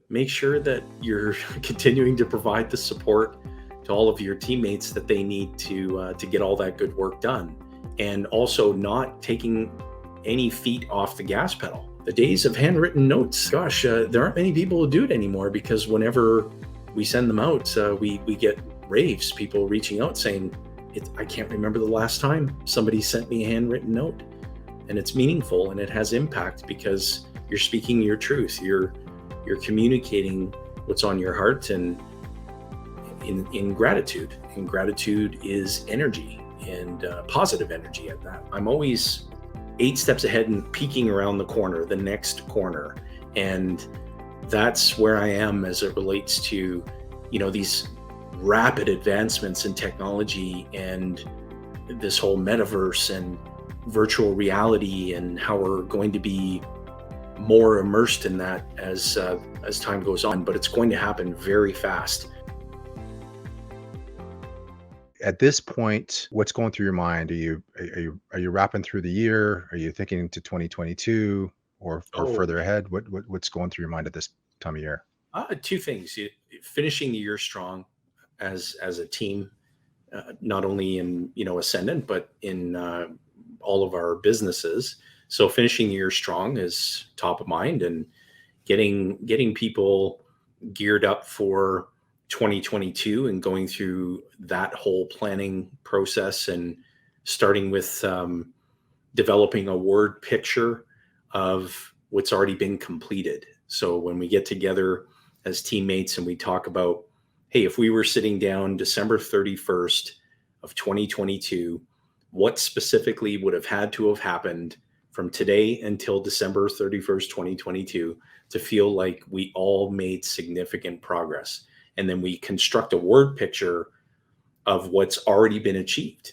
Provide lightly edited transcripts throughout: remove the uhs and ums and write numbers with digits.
make sure that you're continuing to provide the support to all of your teammates that they need to get all that good work done, and also not taking any feet off the gas pedal. The days of handwritten notes, gosh, there aren't many people who do it anymore, because whenever we send them out, we get raves, people reaching out saying, I can't remember the last time somebody sent me a handwritten note. And it's meaningful and it has impact, because you're speaking your truth. You're communicating what's on your heart, and in gratitude. And gratitude is energy, and positive energy at that. I'm always 8 steps ahead and peeking around the corner, the next corner. And that's where I am as it relates to, these rapid advancements in technology and this whole metaverse and virtual reality, and how we're going to be more immersed in that as time goes on. But it's going to happen very fast. At this point, what's going through your mind? Are you wrapping through the year? Are you thinking into 2022 or Oh, further ahead? What's going through your mind at this time of year? two things: finishing the year strong as a team, not only in Ascendant, but in all of our businesses. So finishing the year strong is top of mind, and getting people geared up for 2022, and going through that whole planning process, and starting with developing a word picture of what's already been completed. So when we get together as teammates and we talk about, hey, if we were sitting down December 31st of 2022, what specifically would have had to have happened from today until December 31st, 2022, to feel like we all made significant progress. And then we construct a word picture of what's already been achieved.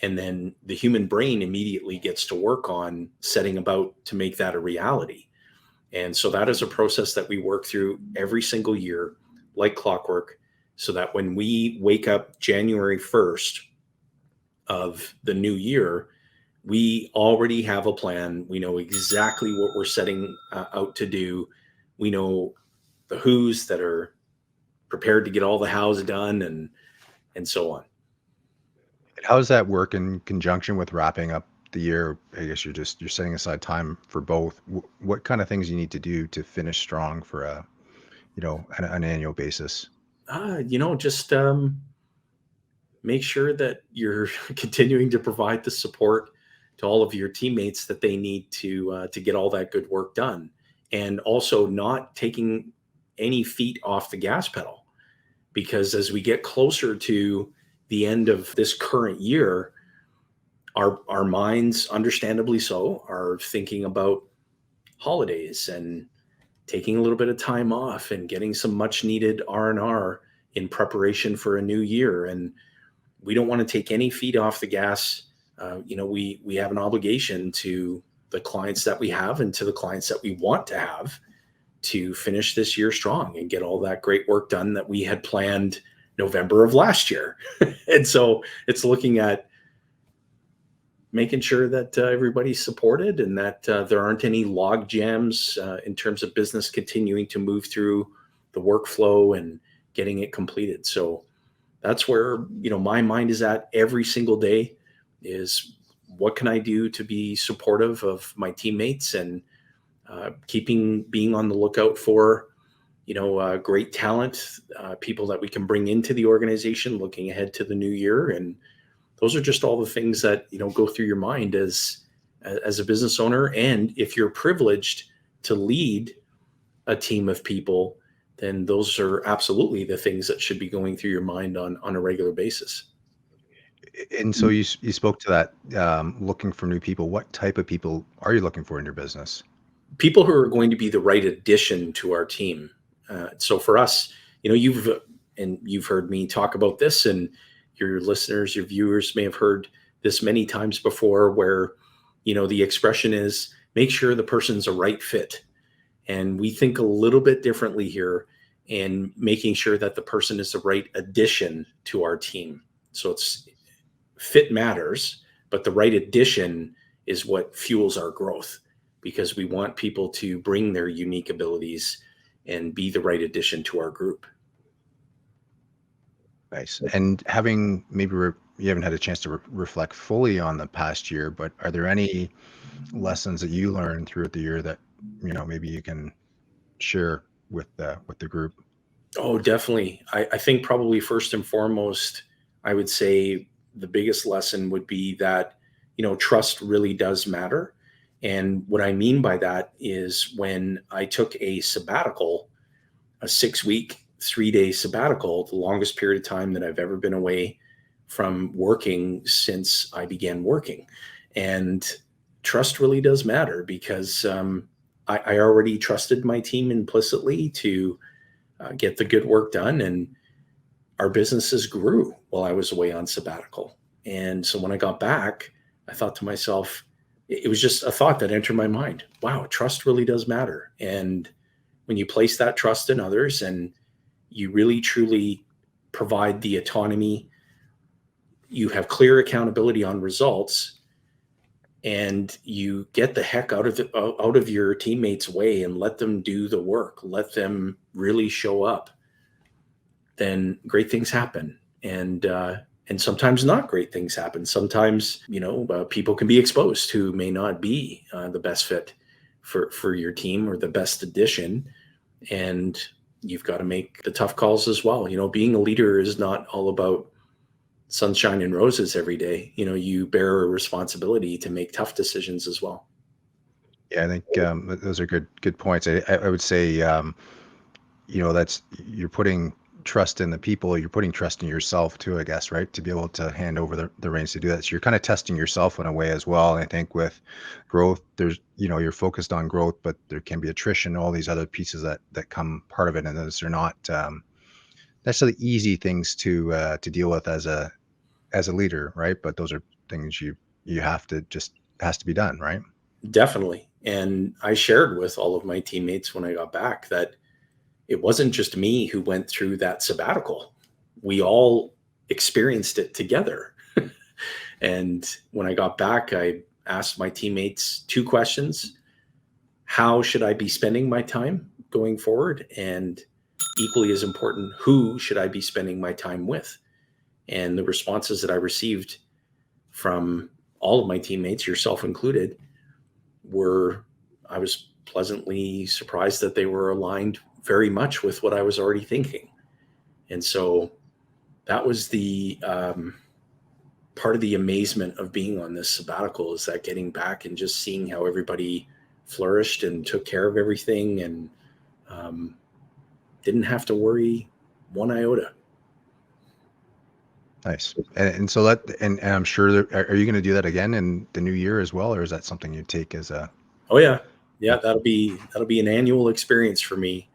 And then the human brain immediately gets to work on setting about to make that a reality. And so that is a process that we work through every single year, like clockwork, so that when we wake up January 1st of the new year, we already have a plan. We know exactly what we're setting out to do. We know the who's that are prepared to get all the hows done, and so on. And how does that work in conjunction with wrapping up the year? I guess you're setting aside time for both. What kind of things you need to do to finish strong for an annual basis? Just make sure that you're continuing to provide the support to all of your teammates that they need to get all that good work done, and also not taking any feet off the gas pedal, because as we get closer to the end of this current year, our minds, understandably so, are thinking about holidays and taking a little bit of time off and getting some much needed R&R in preparation for a new year. And we don't want to take any feet off the gas. We have an obligation to the clients that we have, and to the clients that we want to have, to finish this year strong and get all that great work done that we had planned November of last year. And so it's looking at making sure that everybody's supported, and that there aren't any log jams in terms of business continuing to move through the workflow and getting it completed. So that's where my mind is at every single day, is what can I do to be supportive of my teammates, and being on the lookout for great talent, people that we can bring into the organization looking ahead to the new year. And those are just all the things that go through your mind as a business owner. And if you're privileged to lead a team of people, then those are absolutely the things that should be going through your mind on a regular basis. And so you spoke to that, looking for new people. What type of people are you looking for in your business? People who are going to be the right addition to our team. So for us, you've heard me talk about this, and your listeners, your viewers may have heard this many times before, where the expression is, make sure the person's a right fit. And we think a little bit differently here, in making sure that the person is the right addition to our team. So it's fit matters, but the right addition is what fuels our growth, because we want people to bring their unique abilities, and be the right addition to our group. Nice. And having maybe you haven't had a chance to reflect fully on the past year, but are there any lessons that you learned throughout the year that maybe you can share with the group? Oh, definitely. I think probably first and foremost, I would say the biggest lesson would be that, trust really does matter. And what I mean by that is when I took a sabbatical, a 6-week, 3-day sabbatical, the longest period of time that I've ever been away from working since I began working. And trust really does matter because I already trusted my team implicitly to get the good work done. And our businesses grew while I was away on sabbatical. And so when I got back, I thought to myself, it was just a thought that entered my mind. Wow, trust really does matter. And when you place that trust in others and you really truly provide the autonomy, you have clear accountability on results, and you get the heck out of your teammates' way and let them do the work, let them really show up, then great things happen. And sometimes not great things happen. Sometimes, people can be exposed who may not be the best fit for your team or the best addition. And you've got to make the tough calls as well. Being a leader is not all about sunshine and roses every day. You bear a responsibility to make tough decisions as well. Yeah, I think those are good points. I would say that's you're putting trust in the people, you're putting trust in yourself too, I guess, right? To be able to hand over the reins to do that. So you're kind of testing yourself in a way as well. And I think with growth, there's, you're focused on growth, but there can be attrition, all these other pieces that come part of it. And those are not necessarily easy things to deal with as a leader, right? But those are things you have to just has to be done, right? Definitely. And I shared with all of my teammates when I got back that it wasn't just me who went through that sabbatical. We all experienced it together. And when I got back, I asked my teammates 2 questions. How should I be spending my time going forward? And equally as important, who should I be spending my time with? And the responses that I received from all of my teammates, yourself included, I was pleasantly surprised that they were aligned very much with what I was already thinking. And so that was the part of the amazement of being on this sabbatical, is that getting back and just seeing how everybody flourished and took care of everything and didn't have to worry one iota. Nice. And so and I'm sure are you going to do that again in the new year as well, or is that something you take as a? Oh yeah, that'll be an annual experience for me,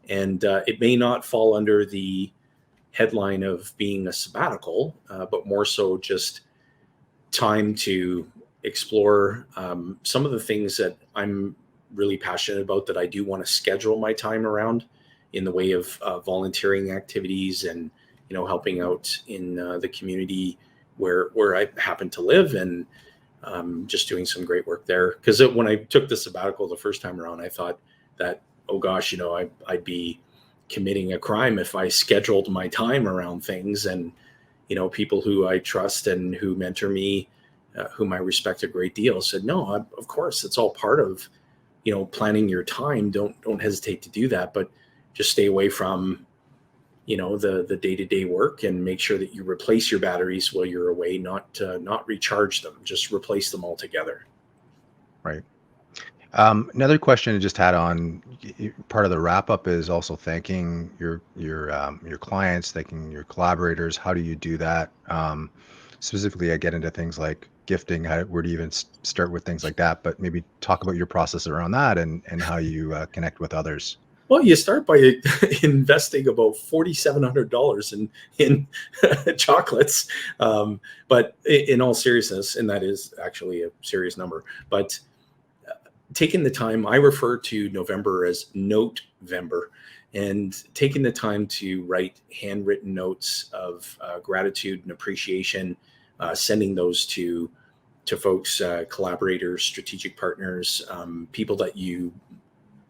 and it may not fall under the headline of being a sabbatical, but more so just time to explore some of the things that I'm really passionate about, that I do want to schedule my time around in the way of volunteering activities and helping out in the community where I happen to live, and just doing some great work there. Because when I took the sabbatical the first time around, I thought that, oh gosh, I'd be committing a crime if I scheduled my time around things. And people who I trust and who mentor me, whom I respect a great deal, said, no, of course, it's all part of planning your time. Don't hesitate to do that, but just stay away from the day-to-day work, and make sure that you replace your batteries while you're away, not recharge them, just replace them altogether. Right. Another question I just had on part of the wrap up is also thanking your clients, thanking your collaborators. How do you do that? Specifically, I get into things like gifting. Where do you even start with things like that? But maybe talk about your process around that and how you connect with others. Well, you start by investing about $4,700 in chocolates, but in all seriousness, and that is actually a serious number, but taking the time, I refer to November as Note-vember, and taking the time to write handwritten notes of gratitude and appreciation, sending those to folks, collaborators, strategic partners, people that you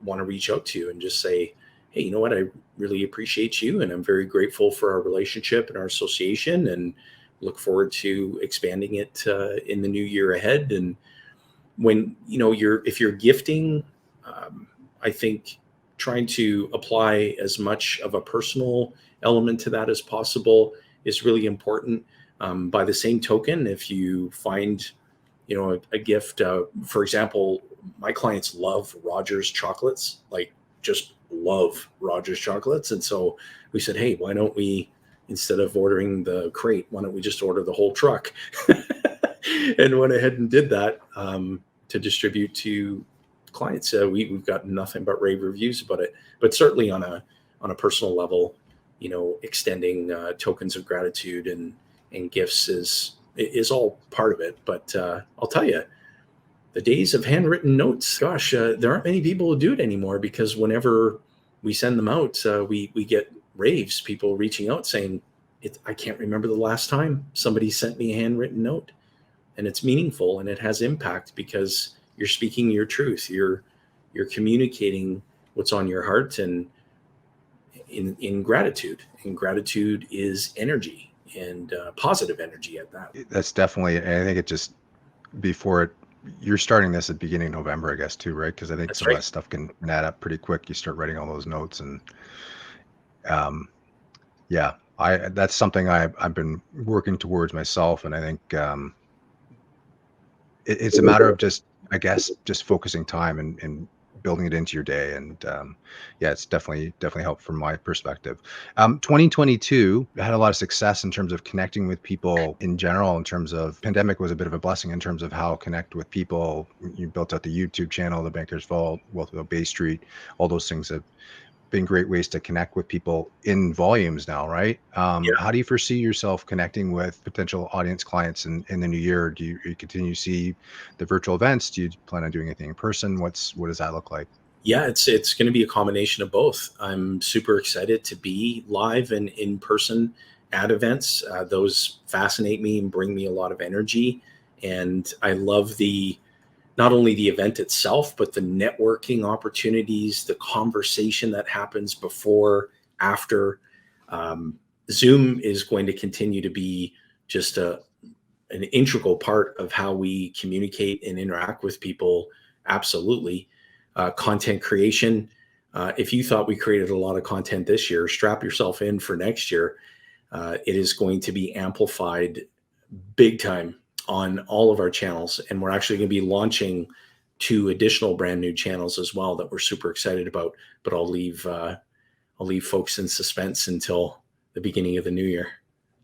want to reach out to, and just say, hey, you know what? I really appreciate you, and I'm very grateful for our relationship and our association, and look forward to expanding it in the new year ahead. And when if you're gifting, um, I think trying to apply as much of a personal element to that as possible is really important. By the same token, if you find a gift, for example, my clients love Rogers chocolates, like just love Rogers chocolates. And so we said, hey, why don't we, instead of ordering the crate, why don't we just order the whole truck? And went ahead and did that, to distribute to clients. We've got nothing but rave reviews about it, but certainly on a personal level, extending tokens of gratitude and gifts is all part of it. But I'll tell you, the days of handwritten notes, gosh, there aren't many people who do it anymore, because whenever we send them out, we get raves, people reaching out saying, I can't remember the last time somebody sent me a handwritten note. And it's meaningful and it has impact, because you're speaking your truth. You're communicating what's on your heart, and in gratitude. And gratitude is energy, and positive energy at that. That's definitely, and I think it just before it, you're starting this at beginning of November, I guess, too, right? Because I think That's some of right. that stuff can add up pretty quick. You start writing all those notes, and um, yeah, that's something I've been working towards myself, and I think it's a matter of just, I guess, just focusing time and building it into your day. And yeah, it's definitely helped from my perspective. 2022 had a lot of success in terms of connecting with people in general. In terms of pandemic was a bit of a blessing in terms of how connect with people. You built out the YouTube channel, the Banker's Vault, Wealth Without Bay Street. All those things have been great ways to connect with people in volumes now, right? How do you foresee yourself connecting with potential audience clients in the new year? Do you continue to see the virtual events? Do you plan on doing anything in person? What does that look like? Yeah, it's going to be a combination of both. I'm super excited to be live and in person at events. Those fascinate me and bring me a lot of energy. And I love the not only the event itself, but the networking opportunities, the conversation that happens before, after. Um, Zoom is going to continue to be just an integral part of how we communicate and interact with people. Absolutely. Content creation. If you thought we created a lot of content this year, strap yourself in for next year. It is going to be amplified big time on all of our channels. And we're actually going to be launching 2 additional brand new channels as well that we're super excited about. But I'll leave folks in suspense until the beginning of the new year.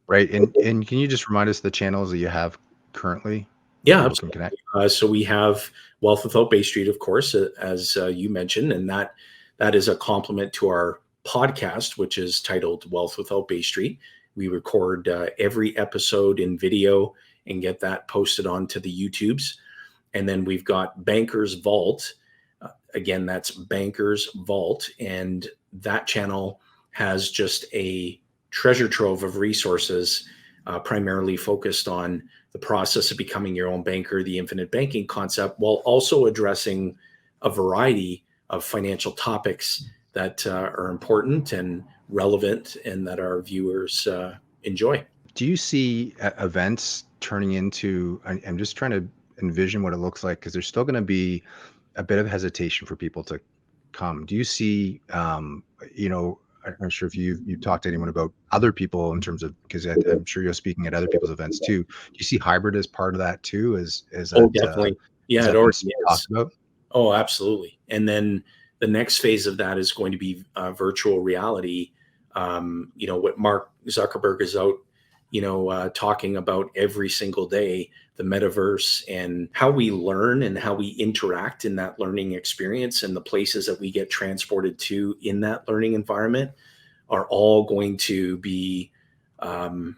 Right. And can you just remind us the channels that you have currently where Yeah, people can absolutely. connect? So we have Wealth Without Bay Street, of course, as you mentioned, and that is a complement to our podcast, which is titled Wealth Without Bay Street. We record every episode in video and get that posted onto the YouTubes. And then we've got Banker's Vault. Again, that's Banker's Vault, and that channel has just a treasure trove of resources, primarily focused on the process of becoming your own banker, the infinite banking concept, while also addressing a variety of financial topics that are important and relevant and that our viewers enjoy. Do you see events turning into, I'm just trying to envision what it looks like, because there's still going to be a bit of hesitation for people to come. Do you see, I'm not sure if you've talked to anyone about other people in terms of, because I'm sure you're speaking at other people's events too. Do you see hybrid as part of that too? Oh, definitely. Has Yeah, it that been already talked is. about? Oh, absolutely. And then the next phase of that is going to be virtual reality. What Mark Zuckerberg is out, talking about every single day, the metaverse and how we learn and how we interact in that learning experience, and the places that we get transported to in that learning environment are all going to be um,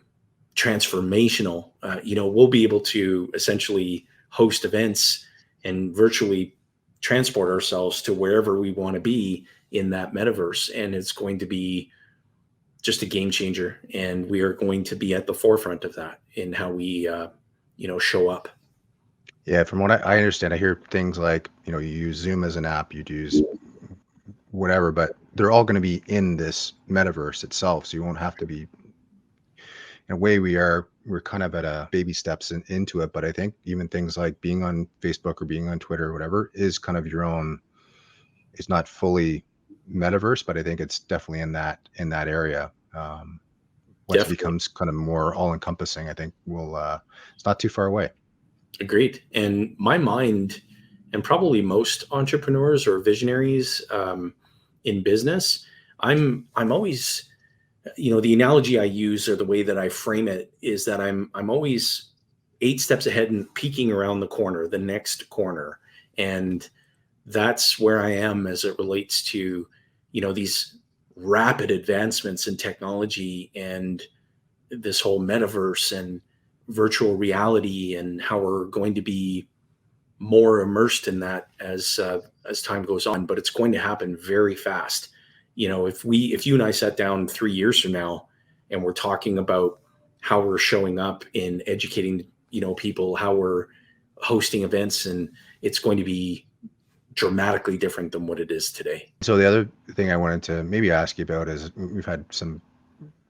transformational. We'll be able to essentially host events and virtually transport ourselves to wherever we want to be in that metaverse. And it's going to be just a game changer. And we are going to be at the forefront of that in how we, show up. Yeah, from what I understand, I hear things like, you use Zoom as an app, you'd use whatever, but they're all going to be in this metaverse itself. So you won't have to be, in a way, we're kind of at a baby steps into it. But I think even things like being on Facebook or being on Twitter or whatever is kind of your own. It's not fully metaverse, but I think it's definitely in that area. Once it Definitely. becomes kind of more all encompassing, I think it's not too far away. Agreed. And my mind, and probably most entrepreneurs or visionaries in business, I'm always, the analogy I use or the way that I frame it is that I'm always 8 steps ahead and peeking around the corner, the next corner, and that's where I am as it relates to, these rapid advancements in technology and this whole metaverse and virtual reality and how we're going to be more immersed in that as time goes on. But it's going to happen very fast. If you and I sat down 3 years from now and we're talking about how we're showing up in educating people, how we're hosting events, and it's going to be dramatically different than what it is today. So the other thing I wanted to maybe ask you about is we've had some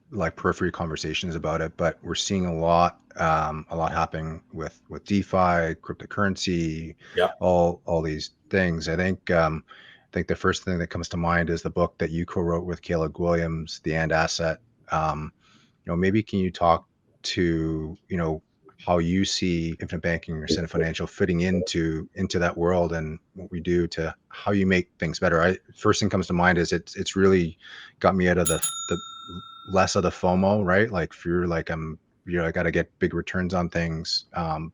like periphery conversations about it, but we're seeing a lot happening with DeFi, cryptocurrency, Yeah. all these things. I think the first thing that comes to mind is the book that you co-wrote with Caleb Williams, The And Asset. Maybe can you talk to how you see infinite banking or Ascendant Financial fitting into that world and what we do to how you make things better. First thing comes to mind is it's really got me out of the less of the FOMO, right? Like if you're like I got to get big returns on things,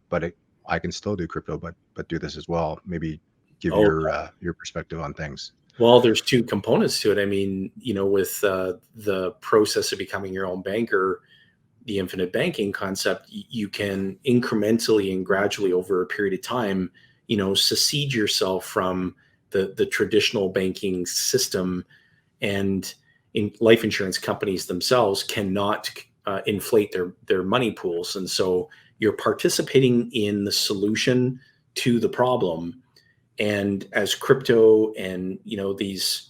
but I can still do crypto, but do this as well. Maybe give Oh, your perspective on things. well, there's two components to it. I mean, with the process of becoming your own banker, the infinite banking concept, you can incrementally and gradually over a period of time, secede yourself from the traditional banking system, and in life insurance companies themselves cannot inflate their money pools, and so you're participating in the solution to the problem. And as crypto and these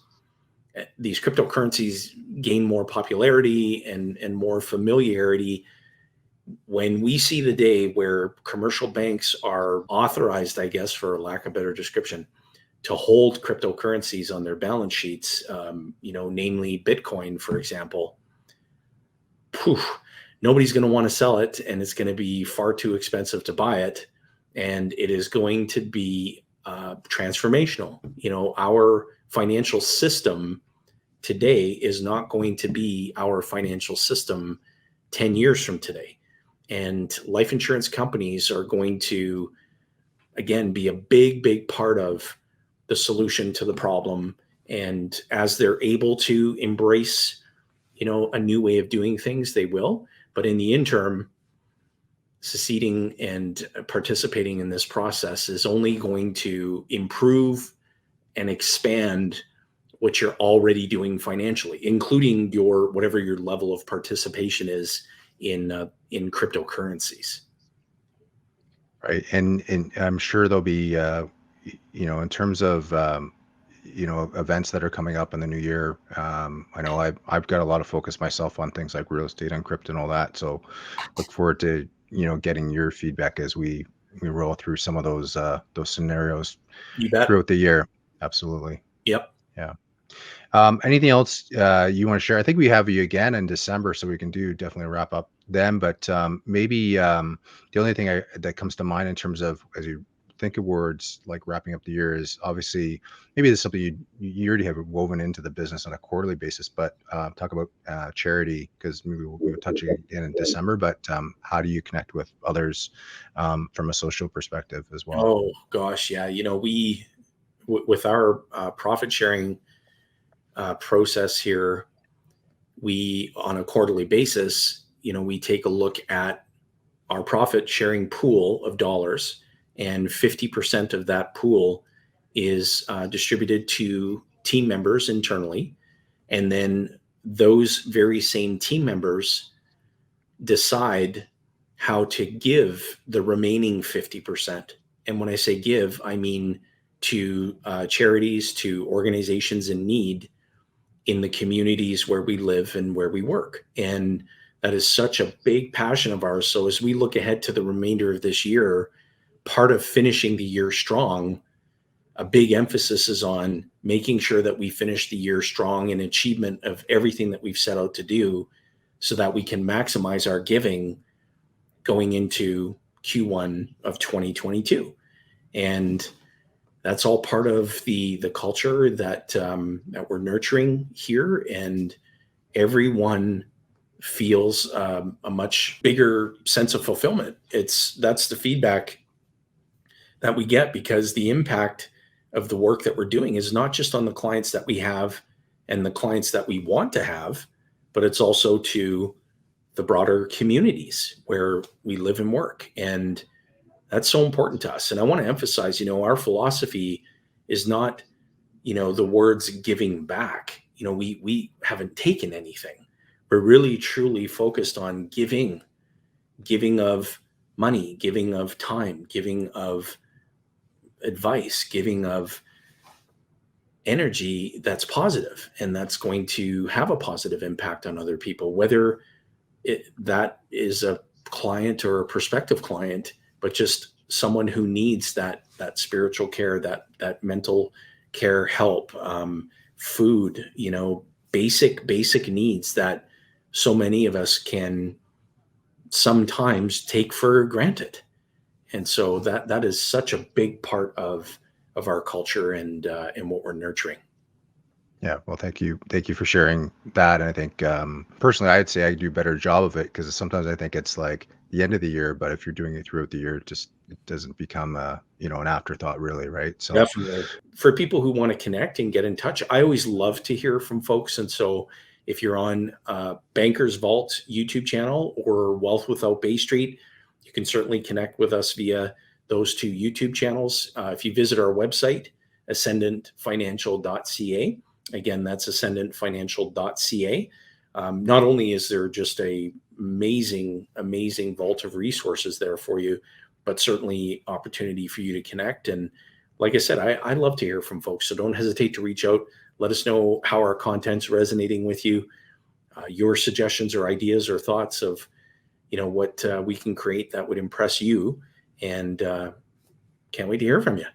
cryptocurrencies gain more popularity and more familiarity, when we see the day where commercial banks are authorized, I guess, for lack of a better description, to hold cryptocurrencies on their balance sheets, namely Bitcoin, for example, poof, nobody's going to want to sell it, and it's going to be far too expensive to buy it, and it is going to be transformational. Our financial system today is not going to be our financial system 10 years from today. And life insurance companies are going to, again, be a big, big part of the solution to the problem. And as they're able to embrace, a new way of doing things, they will. But in the interim, seceding and participating in this process is only going to improve and expand what you're already doing financially, including whatever your level of participation is in cryptocurrencies. Right. And I'm sure there'll be, in terms of, events that are coming up in the new year. I know I've got a lot of focus myself on things like real estate and crypto and all that. So look forward to, getting your feedback as we roll through some of those scenarios You bet. throughout the year. Absolutely. Yep. Yeah. Anything else you want to share? I think we have you again in December, so we can definitely wrap up then. But maybe the only thing that comes to mind in terms of as you think of words like wrapping up the year is obviously maybe there's something you already have woven into the business on a quarterly basis. But talk about charity, because maybe we'll touch again in December. But how do you connect with others from a social perspective as well? Oh gosh, yeah. With our profit sharing process here, we on a quarterly basis, we take a look at our profit sharing pool of dollars, and 50% of that pool is distributed to team members internally. And then those very same team members decide how to give the remaining 50%. And when I say give, I mean to charities, to organizations in need, in the communities where we live and where we work. And that is such a big passion of ours. So as we look ahead to the remainder of this year, part of finishing the year strong, a big emphasis is on making sure that we finish the year strong in achievement of everything that we've set out to do, so that we can maximize our giving going into Q1 of 2022. And that's all part of the culture that that we're nurturing here, and everyone feels a much bigger sense of fulfillment. That's the feedback that we get, because the impact of the work that we're doing is not just on the clients that we have and the clients that we want to have, but it's also to the broader communities where we live and work. And that's so important to us. And I want to emphasize, our philosophy is not, the words giving back. We haven't taken anything. We're really truly focused on giving of money, giving of time, giving of advice, giving of energy that's positive and that's going to have a positive impact on other people, whether that is a client or a prospective client, but just someone who needs that spiritual care, that mental care help, food, basic needs that so many of us can sometimes take for granted. And so that is such a big part of our culture and what we're nurturing. Yeah, well, thank you for sharing that. And I think personally, I'd say I do a better job of it, because sometimes I think it's like the end of the year, but if you're doing it throughout the year, it doesn't become an afterthought, really, right? So Definitely. For people who want to connect and get in touch, I always love to hear from folks. And so if you're on Banker's Vault YouTube channel or Wealth Without Bay Street, you can certainly connect with us via those two YouTube channels. If you visit our website, ascendantfinancial.ca, again, that's ascendantfinancial.ca. Not only is there just a amazing vault of resources there for you, but certainly opportunity for you to connect. And like I said, I love to hear from folks. So don't hesitate to reach out. Let us know how our content's resonating with you, your suggestions or ideas or thoughts of, what we can create that would impress you. And can't wait to hear from you.